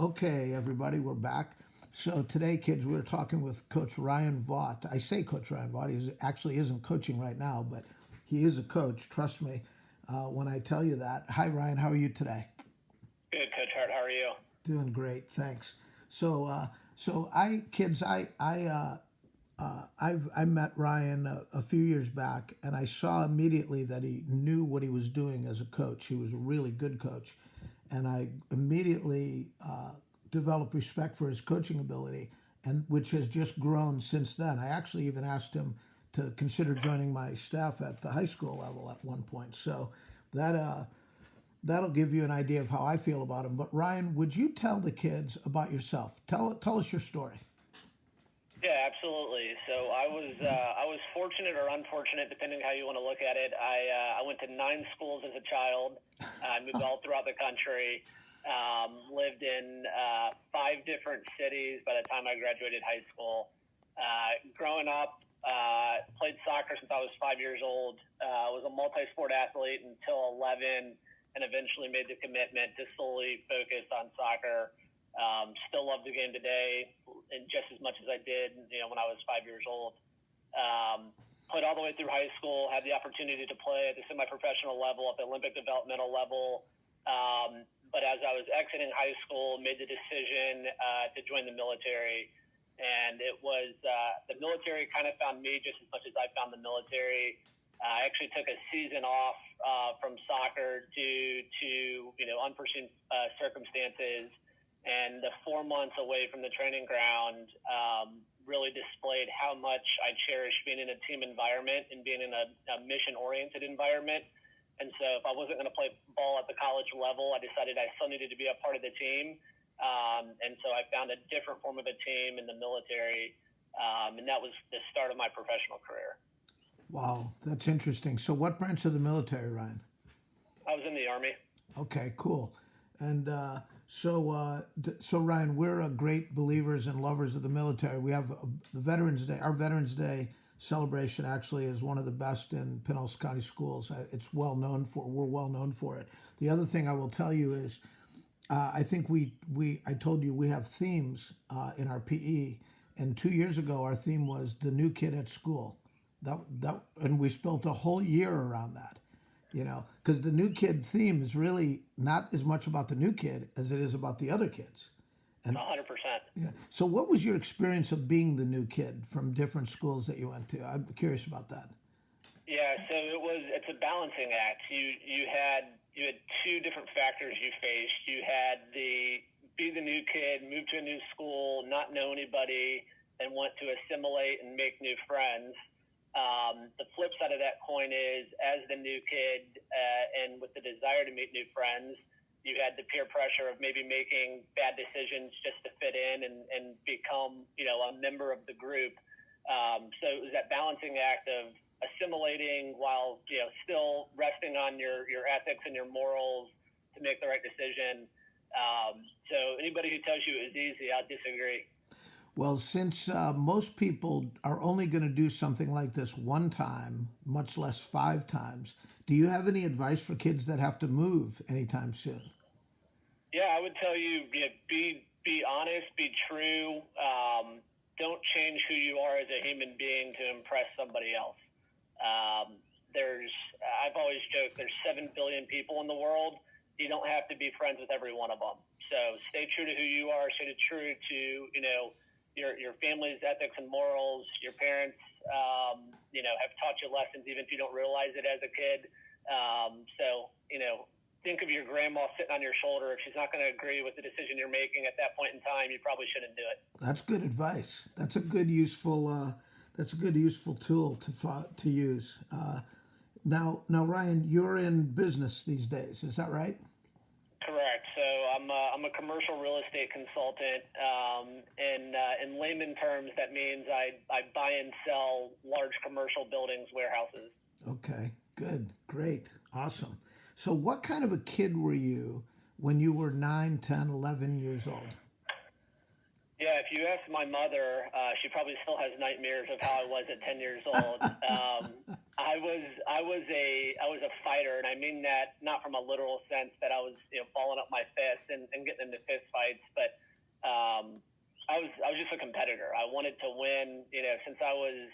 Okay, everybody, we're back. So today, kids, we're talking with Coach Ryan Vaught. I say Coach Ryan Vaught. He actually isn't coaching right now, but he is a coach. Trust me when I tell you that. Hi, Ryan. How are you today? Good, Coach Harte. How are you? Doing great, thanks. So I kids, I met Ryan a few years back, and I saw immediately that he knew what he was doing as a coach. He was a really good coach, and I immediately developed respect for his coaching ability, and which has just grown since then. I actually even asked him to consider joining my staff at the high school level at one point. So that that'll give you an idea of how I feel about him. But Ryan, would you tell the kids about yourself? Tell us your story. Yeah, absolutely. So I was fortunate or unfortunate, depending how you want to look at it. I went to 9 schools as a child. I moved all throughout the country. Lived in 5 different cities by the time I graduated high school. Growing up, played soccer since I was 5 years old. Was a multi-sport athlete until 11, and eventually made the commitment to solely focus on soccer. Still love the game today, and just as much as I did, when I was 5 years old. Played all the way through high school. Had the opportunity to play at the semi-professional level, at the Olympic developmental level. But as I was exiting high school, made the decision to join the military, and it was the military kind of found me just as much as I found the military. I actually took a season off from soccer due to unforeseen circumstances. And the 4 months away from the training ground really displayed how much I cherish being in a team environment and being in a mission-oriented environment. And so if I wasn't going to play ball at the college level, I decided I still needed to be a part of the team. And so I found a different form of a team in the military, and that was the start of my professional career. Wow, that's interesting. So, what branch of the military, Ryan? I was in the Army. Okay, cool. And so Ryan, we're great believers and lovers of the military. We have the Veterans Day. Our Veterans Day celebration actually is one of the best in Pinellas County schools. It's well known for. We're well known for it. The other thing I will tell you is, I think I told you we have themes in our PE, and 2 years ago our theme was the new kid at school. And we spent a whole year around that, because the new kid theme is really not as much about the new kid as it is about the other kids. And 100%. yeah. So, what was your experience of being the new kid from different schools that you went to? I'm curious about that. Yeah, so it's a balancing act. You had 2 different factors you faced. You had the be the new kid, move to a new school, not know anybody, and want to assimilate and make new friends. The flip side of that coin is, as the new kid, and with the desire to meet new friends, you had the peer pressure of maybe making bad decisions just to fit in and become, a member of the group. So it was that balancing act of assimilating while, still resting on your ethics and your morals to make the right decision. So anybody who tells you it was easy, I disagree. Well, since most people are only going to do something like this one time, much less 5 times, do you have any advice for kids that have to move anytime soon? Yeah, I would tell you, be honest, be true. Don't change who you are as a human being to impress somebody else. Um, I've always joked, there's 7 billion people in the world. You don't have to be friends with every one of them. So stay true to who you are. Stay true to your family's ethics and morals. Your parents, have taught you lessons, even if you don't realize it as a kid. So think of your grandma sitting on your shoulder. If she's not going to agree with the decision you're making at that point in time, you probably shouldn't do it. That's good advice. That's a good useful. That's a good useful tool to use. Now, Ryan, you're in business these days. Is that right? Correct. So I'm a commercial real estate consultant. In layman terms, that means I buy and sell large commercial buildings, warehouses. Okay. Good. Great. Awesome. So, what kind of a kid were you when you were 9, 10, 11 years old? Yeah, if you ask my mother, she probably still has nightmares of how I was at 10 years old. I was a fighter, and I mean that not from a literal sense that I was balling up my fists and getting into fist fights, but I was just a competitor. I wanted to win. Since I was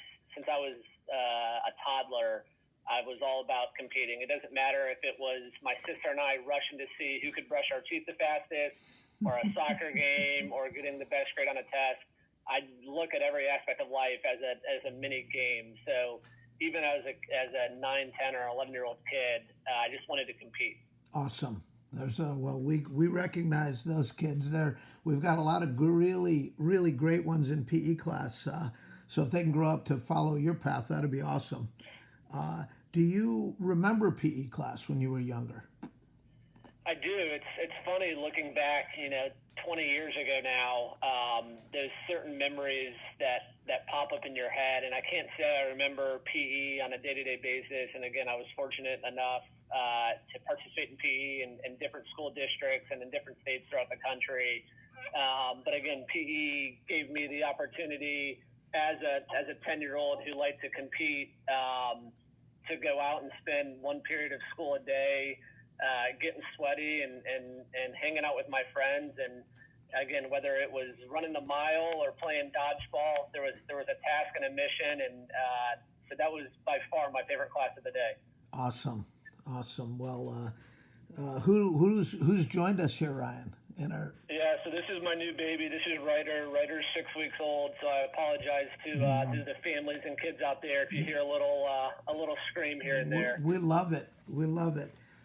a toddler, I was all about competing. It doesn't matter if it was my sister and I rushing to see who could brush our teeth the fastest, or a soccer game, or getting the best grade on a test. I look at every aspect of life as a mini game. So even as a 9, 10, or 11-year-old kid, I just wanted to compete. Awesome. We recognize those kids there. We've got a lot of really really great ones in PE class. So if they can grow up to follow your path, that'd be awesome. Do you remember PE class when you were younger? I do. It's funny looking back, 20 years ago now. There's certain memories that pop up in your head, and I can't say I remember PE on a day-to-day basis. And again, I was fortunate enough to participate in PE in different school districts and in different states throughout the country. But again, PE gave me the opportunity as a 10-year-old who liked to compete to go out and spend one period of school a day. Getting sweaty and hanging out with my friends, and again, whether it was running the mile or playing dodgeball, there was a task and a mission, and so that was by far my favorite class of the day. Awesome. Well, who's joined us here, Ryan? So this is my new baby. This is Ryder. Ryder's 6 weeks old, so I apologize to the families and kids out there if you hear a little scream here and there. We love it.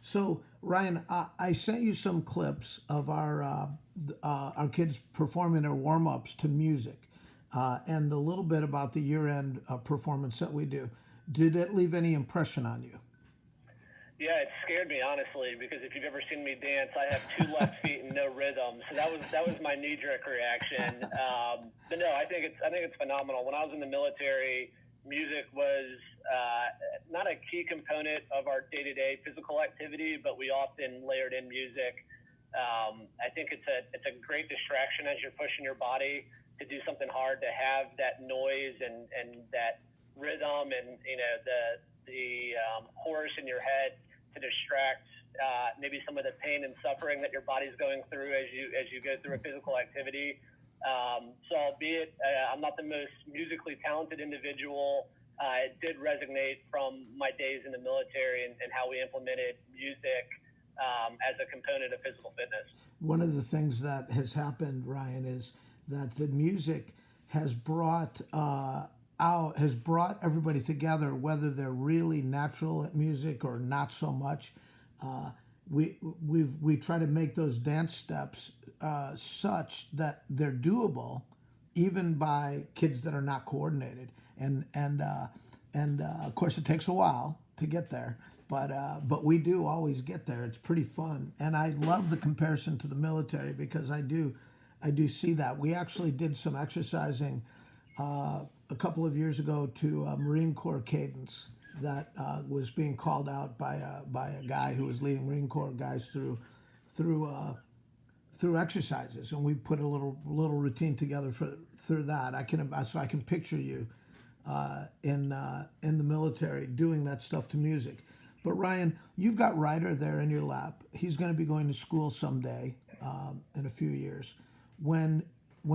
So, Ryan, I sent you some clips of our kids performing their warm-ups to music, and a little bit about the year-end performance that we do. Did it leave any impression on you? Yeah, it scared me, honestly, because if you've ever seen me dance, I have 2 left feet and no rhythm, so that was my knee-jerk reaction. But no, I think it's phenomenal. When I was in the military, music was not a key component of our day-to-day physical activity, but we often layered in music. I think it's a great distraction as you're pushing your body to do something hard, to have that noise and that rhythm and the chorus in your head to distract maybe some of the pain and suffering that your body's going through as you go through a physical activity. So albeit I'm not the most musically talented individual, it did resonate from my days in the military and how we implemented music as a component of physical fitness. One of the things that has happened, Ryan, is that the music has brought everybody together, whether they're really natural at music or not so much. We try to make those dance steps such that they're doable, even by kids that are not coordinated. And of course, it takes a while to get there, but we do always get there. It's pretty fun, and I love the comparison to the military because I do see that. We actually did some exercising a couple of years ago to a Marine Corps cadence that was being called out by a guy who was leading Marine Corps guys through exercises, and we put a little routine together through that. I can picture you in the military doing that stuff to music. But Ryan, you've got Ryder there in your lap. He's going to be going to school someday in a few years. When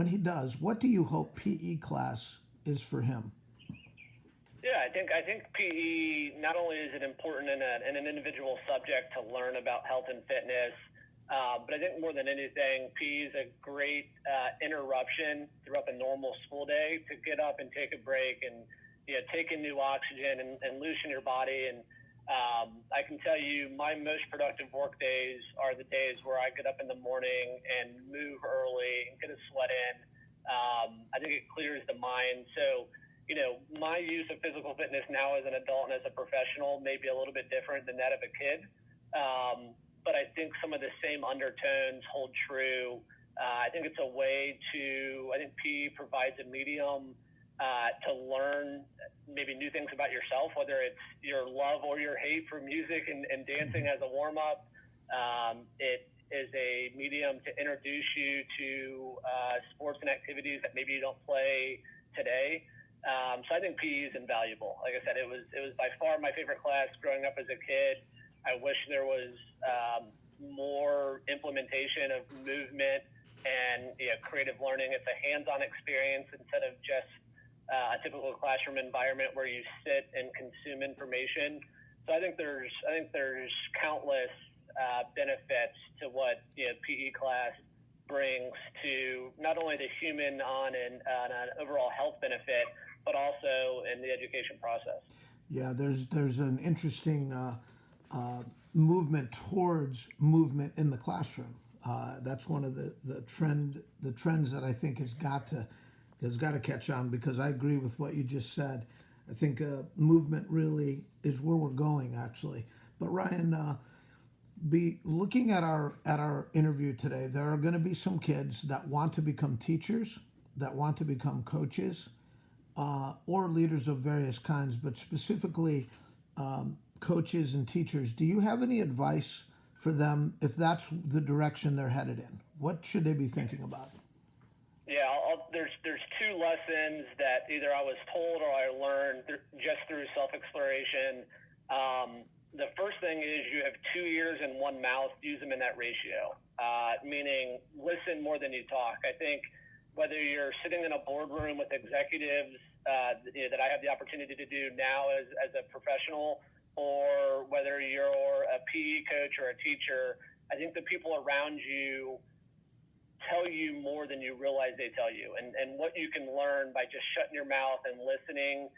he does, what do you hope PE class is for him? Yeah, I think PE, not only is it important in an individual subject to learn about health and fitness, but I think more than anything, PE is a great interruption throughout the normal school day to get up and take a break and take in new oxygen and loosen your body. And I can tell you my most productive work days are the days where I get up in the morning and move early and get a sweat in. I think it clears the mind. So, my use of physical fitness now as an adult and as a professional may be a little bit different than that of a kid. But I think some of the same undertones hold true. I think it's a way I think PE provides a medium to learn maybe new things about yourself, whether it's your love or your hate for music and dancing as a warm-up. It is a medium to introduce you to sports and activities that maybe you don't play today. So I think PE is invaluable. Like I said, it was by far my favorite class growing up as a kid. I wish there was more implementation of movement and creative learning. It's a hands-on experience instead of just a typical classroom environment where you sit and consume information. So I think there's countless benefits to what PE class brings to not only the human on an overall health benefit, but also in the education process. Yeah, there's an interesting movement towards movement in the classroom. That's one of the trends that I think has got to catch on, because I agree with what you just said. I think movement really is where we're going, actually. But Ryan, be looking at our interview today, there are going to be some kids that want to become teachers, that want to become coaches, or leaders of various kinds, but specifically coaches and teachers. Do you have any advice for them if that's the direction they're headed in? What should they be thinking about? Yeah, there's two lessons that either I was told or I learned just through self-exploration. The first thing is you have 2 ears and 1 mouth. Use them in that ratio, meaning listen more than you talk. I think whether you're sitting in a boardroom with executives that I have the opportunity to do now as a professional, or whether you're a PE coach or a teacher, I think the people around you tell you more than you realize they tell you. And what you can learn by just shutting your mouth and listening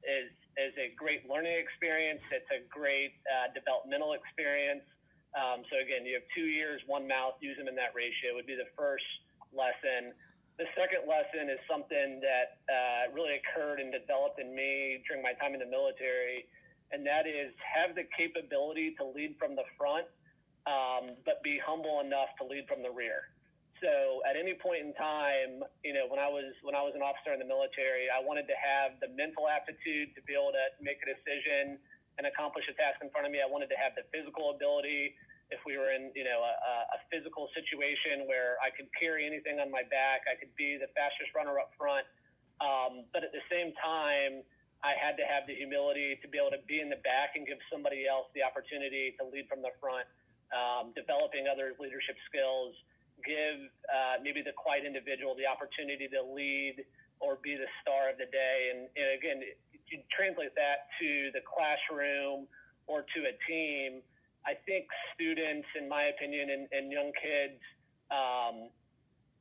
is a great learning experience. It's a great developmental experience. So again, you have 2 ears, 1 mouth. Use them in that ratio would be the first lesson. The second lesson is something that really occurred and developed in me during my time in the military, and that is have the capability to lead from the front, but be humble enough to lead from the rear. So at any point in time, when I was an officer in the military, I wanted to have the mental aptitude to be able to make a decision and accomplish a task in front of me. I wanted to have the physical ability. If we were in, a physical situation where I could carry anything on my back, I could be the fastest runner up front. But at the same time, I had to have the humility to be able to be in the back and give somebody else the opportunity to lead from the front, developing other leadership skills, give maybe the quiet individual the opportunity to lead or be the star of the day. And again, you translate that to the classroom or to a team. I think students, in my opinion, and young kids,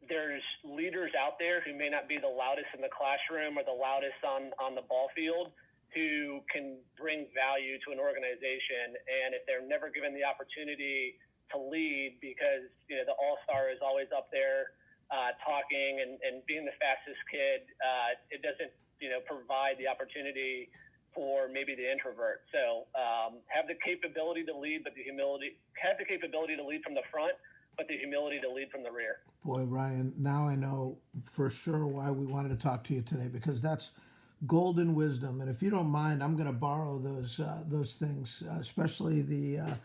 there's leaders out there who may not be the loudest in the classroom or the loudest on the ball field, who can bring value to an organization. And if they're never given the opportunity to lead, because the all-star is always up there talking and being the fastest kid, it doesn't provide the opportunity for maybe the introvert. So have the capability to lead, but have the capability to lead from the front, but the humility to lead from the rear. Boy, Ryan, now I know for sure why we wanted to talk to you today, because that's golden wisdom. And if you don't mind, I'm going to borrow those things, especially the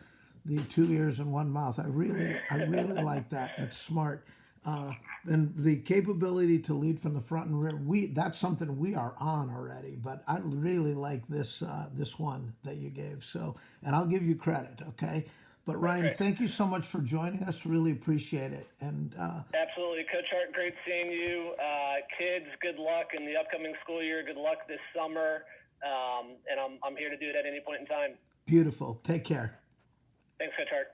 2 ears and 1 mouth. I really like that. That's smart. And the capability to lead from the front and rear, that's something we are on already, but I really like this one that you gave. So, and I'll give you credit, okay? But Ryan, thank you so much for joining us. Really appreciate it. And absolutely, Coach Harte, great seeing you. Kids, good luck in the upcoming school year. Good luck this summer. And I'm here to do it at any point in time. Beautiful. Take care. Thanks, Coach Harte.